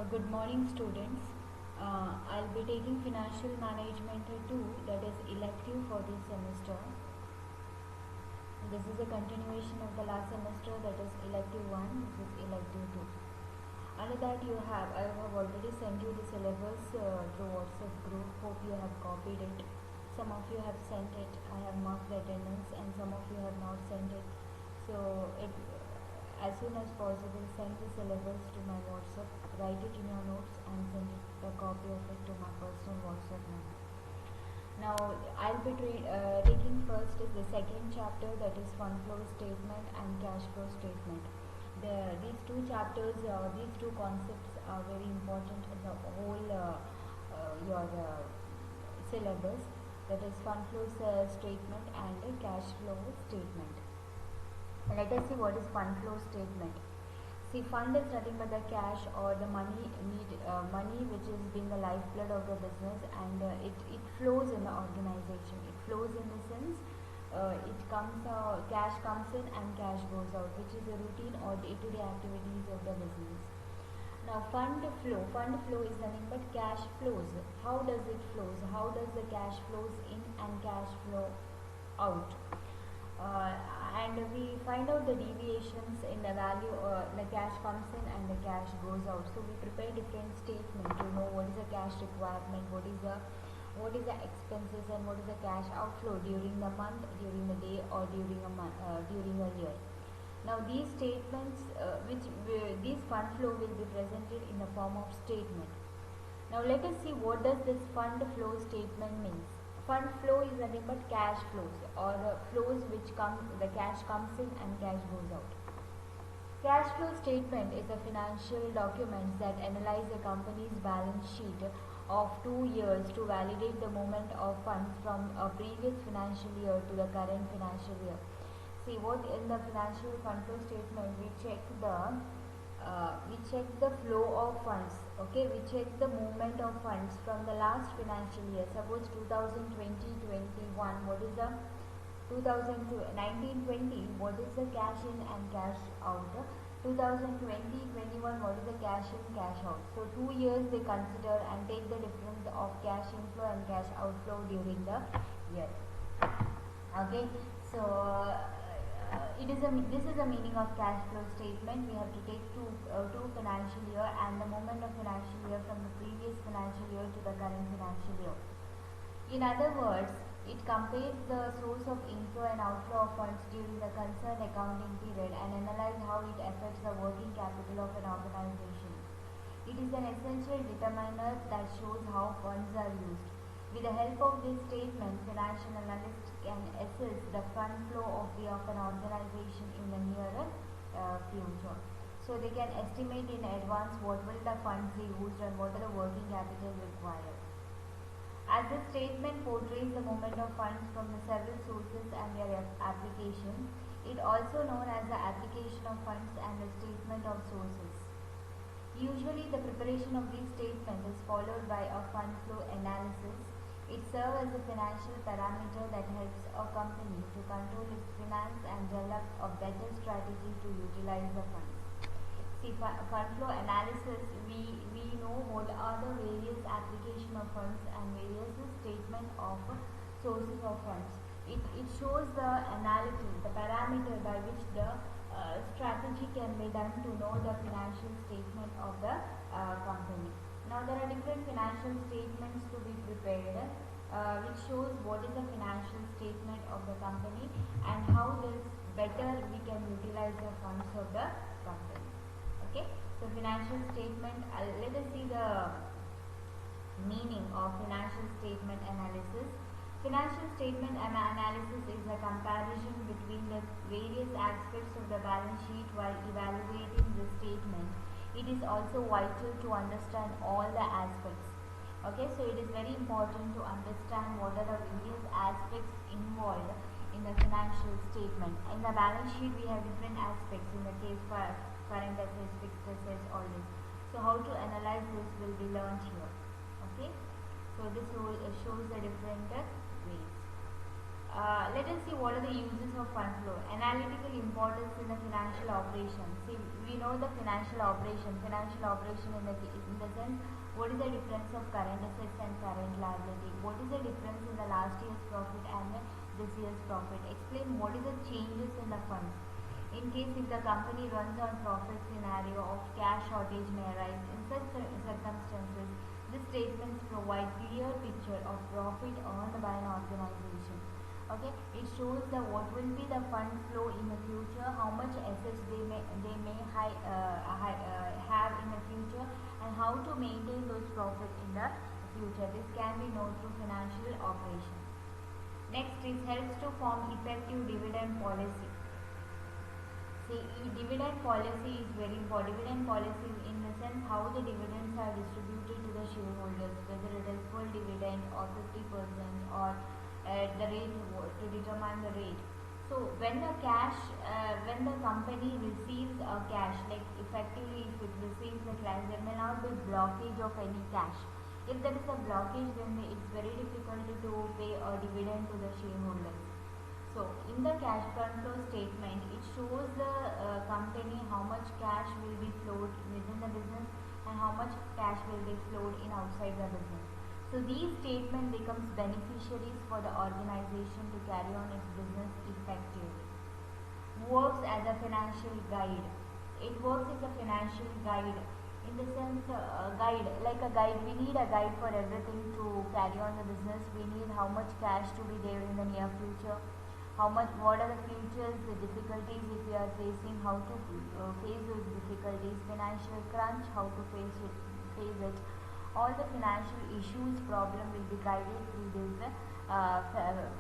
Good morning, students. I'll be taking Financial Management 2, that is elective for this semester. This is a continuation of the last semester, that is elective 1, this is elective 2. Under that I have already sent you the syllabus through WhatsApp group. Hope you have copied it. Some of you have sent it. I have marked the attendance and some of you have not sent it. So as soon as possible, send the syllabus to my WhatsApp, write it in your notes and send a copy of it to my personal WhatsApp number. Now I'll be taking first is the second chapter, that is fund flow statement and cash flow statement. These two chapters, these two concepts are very important in the whole your syllabus, that is fund flow statement and cash flow statement. Let us see what is fund flow statement. See, fund is nothing but the cash or the money which is being the lifeblood of the business, and it flows in the organization. It flows in the sense cash comes in and cash goes out, which is the routine or day-to-day activities of the business. Now fund flow is nothing but cash flows. How does it flows? How does the cash flows in and cash flow out? And we find out the deviations in the value, the cash comes in and the cash goes out. So we prepare different statement to know what is the cash requirement, what is the expenses, and what is the cash outflow during the month, during the day, or during a year. Now these statements, these fund flow will be presented in the form of statement. Now let us see what does this fund flow statement means. Fund flow is nothing but cash flows, or flows which the cash comes in and cash goes out. Cash flow statement is a financial document that analyze a company's balance sheet of 2 years to validate the movement of funds from a previous financial year to the current financial year. See, what in the financial fund flow statement, we check the flow of funds. Okay, we check the movement of funds from the last financial year. Suppose 2020-21, what is the 2019-20, what is the cash in and cash out? 2020-21, what is the cash in, cash out? So 2 years they consider and take the difference of cash inflow and cash outflow during the year. Okay, so this is the meaning of cash flow statement. We have to take two financial year and the movement of financial year from the previous financial year to the current financial year. In other words, it compares the source of inflow and outflow of funds during the concerned accounting period and analyze how it affects the working capital of an organization. It is an essential determiner that shows how funds are used. With the help of this statement, financial analysts can assess the fund flow of an organization in the nearer future. So they can estimate in advance what will the funds be used and what are the working capital required. As the statement portrays the movement of funds from the several sources and their application, it also known as the application of funds and the statement of sources. Usually the preparation of these statements is followed by a fund flow analysis. It serves as a financial parameter that helps a company to control its finance and develop a better strategy to utilize the funds. See, fund flow analysis, we know what are the various application of funds and various statement of sources of funds. It shows the analysis, the parameter by which the strategy can be done to know the financial statement of the company. Now there are different financial statements to be prepared, which shows what is the financial statement of the company and how this better we can utilize the funds of the company. Okay, so financial statement, let us see the meaning of financial statement analysis. Financial statement analysis is a comparison between the various aspects of the balance sheet while evaluating the statement. It is also vital to understand all the aspects. Okay, so it is very important to understand what are the various aspects involved in the financial statement. In the balance sheet we have different aspects, in the case for current assets, fixed assets, all this. So how to analyze this will be learned here. Okay, so this shows the different ways. Let us see what are the uses of fund flow. Analytical importance in the financial operation. See, we know the financial operation. Financial operation in the sense, what is the difference of current assets and current liability? What is the difference in the last year's profit and this year's profit? Explain what is the changes in the funds. In case if the company runs on profit scenario of cash shortage may arise. In such circumstances, these statements provide clear picture of profit earned by an organization. Okay, it shows that what will be the fund flow in the future, how much assets they may have in the future, and how to maintain those profit in the future. This can be known through financial operations. Next is helps to form effective dividend policy. See, dividend policy is very important. Dividend policy in the sense how the dividends are distributed to the shareholders, whether it is full dividend or 50% or the rate to determine the rate. So when the company receives a cash, like effectively if it receives the cash, there may not be blockage of any cash. If there is a blockage, then it's very difficult to pay a dividend to the shareholders. So in the cash flow statement, it shows the company how much cash will be flowed within the business and how much cash will be flowed in outside the business. So these statement becomes beneficiaries for the organization to carry on its business effectively. Works as a financial guide. It works as a financial guide in the sense guide, like a guide. We need a guide for everything to carry on the business. We need how much cash to be there in the near future, what are the futures, the difficulties if we are facing, how to face those difficulties, financial crunch, how to face it. All the financial issues problem will be guided through this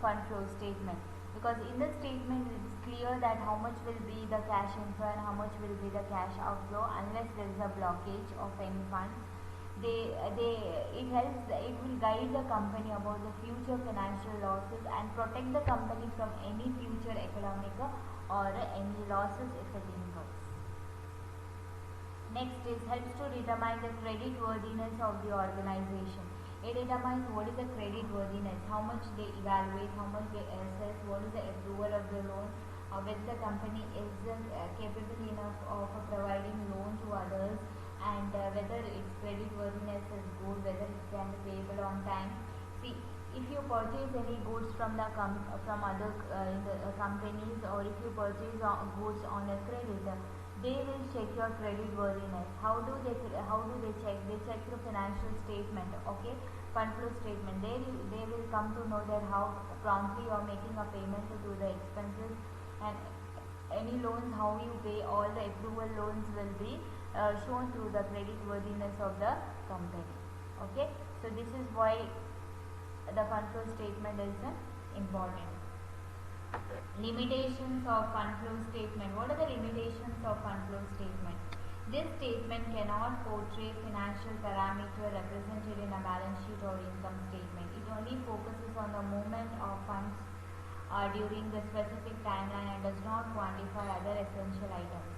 fund flow statement, because in the statement it's clear that how much will be the cash inflow and how much will be the cash outflow unless there is a blockage of any funds. It will guide the company about the future financial losses and protect the company from any future economic or any losses if it incurs. Next is helps to determine the credit worthiness of the organization. It determines what is the credit worthiness, how much they evaluate, how much they assess, what is the approval of the loan, whether the company is capable enough of providing loan to others, and whether its credit worthiness is good, whether it can be payable on time. See, if you purchase any goods from the from other companies, or if you purchase goods on a credit, they will check your credit worthiness. How do they check? They check through financial statement. Okay, fund flow statement. They will come to know that how promptly you are making a payment to the expenses, and any loans how you pay. All the approval loans will be shown through the credit worthiness of the company. Okay, so this is why the fund flow statement is important. Limitations of fund flow statement. What are the limitations of fund flow statement? This statement cannot portray financial parameter represented in a balance sheet or income statement. It only focuses on the movement of funds during the specific timeline and does not quantify other essential items.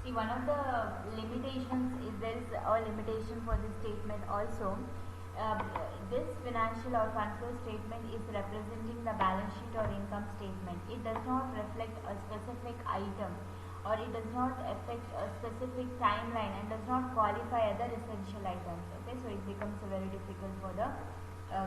See, one of the limitations is there is a limitation for this statement also. This financial or fund flow statement is representing the balance sheet or income statement. It does not reflect a specific item, or it does not affect a specific timeline and does not qualify other essential items. Okay, so it becomes very difficult for the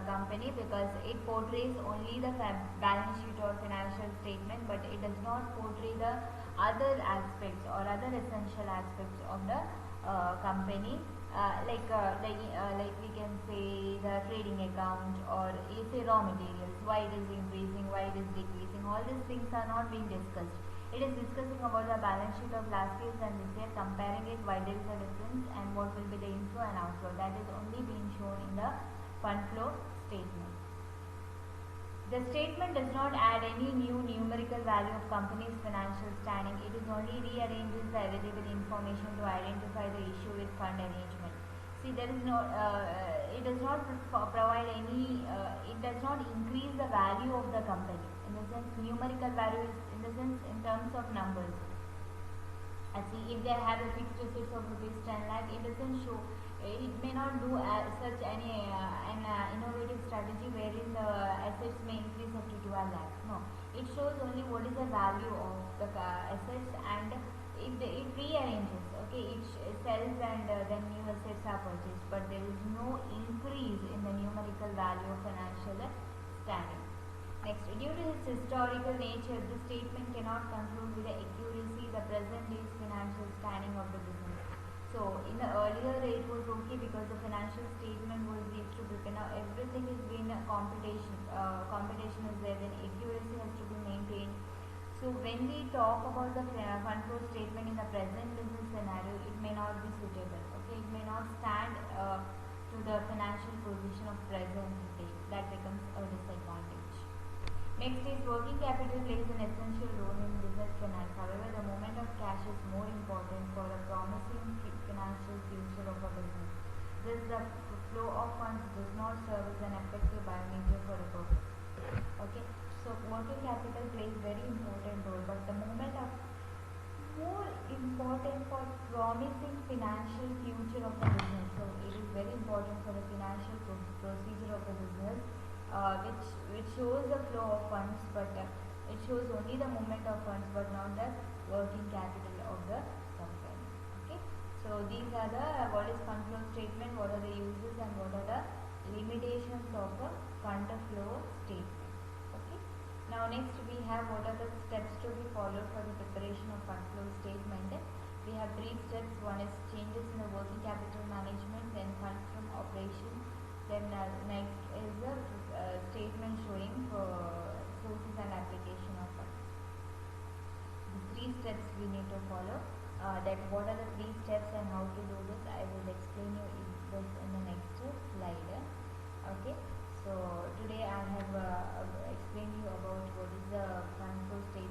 company, because it portrays only the balance sheet or financial statement, but it does not portray the other aspects or other essential aspects of the company. Like we can say the trading account, or you say raw materials, why it is increasing, why it is decreasing. All these things are not being discussed. It is discussing about the balance sheet of last year and this year, comparing it, why there is a difference, and what will be the inflow and outflow. That is only being shown in the fund flow statement. The statement does not add any new numerical value of company's financial standing. It is only rearranges the available information to identify the issue with fund arrangement. See, there is no, it does not provide any, it does not increase the value of the company. In the sense, numerical value is in the sense in terms of numbers. See, if they have a fixed assets of rupees 10 lakh, it doesn't show It may not do such any an innovative strategy wherein the assets may increase up to 12 lakhs. No, it shows only what is the value of the assets, and it rearranges. Okay, it sells and then new assets are purchased, but there is no increase in the numerical value of financial standing. Next, due to its historical nature, this statement cannot conclude with the accuracy the present day's financial standing of the business. So, in the earlier it was okay because the financial statement was used to prepare. Now everything is being a computation. Computation is there, then accuracy has to be maintained. So when we talk about the fund flow statement in the present business scenario, it may not be suitable. Okay, it may not stand to the financial position of present day. That becomes a disadvantage. Next is working capital plays an essential role in business finance. However, the movement of cash is more important for a promising financial future of a business. Thus, the flow of funds does not serve as an effective biomeasure for a purpose. Okay, so working capital plays very important role, but the movement of more important for promising financial future of the business. So it is very important for the financial procedure of the business, which shows the flow of funds, but it shows only the movement of funds, but not the working capital of the company. Okay, so these are the what is fund flow statement, what are the uses, and what are the limitations of a fund flow statement. Okay. Now next we have what are the steps to be followed for the preparation of fund flow statement. We have 3 steps. One is changes in the working capital management, then funds from operation, then next is the statement showing sources and application of funds. The 3 steps we need to follow. That what are the 3 steps and how to do this, I will explain you this in the next slide. Okay. So today I have explained you about what is the fund flow statement.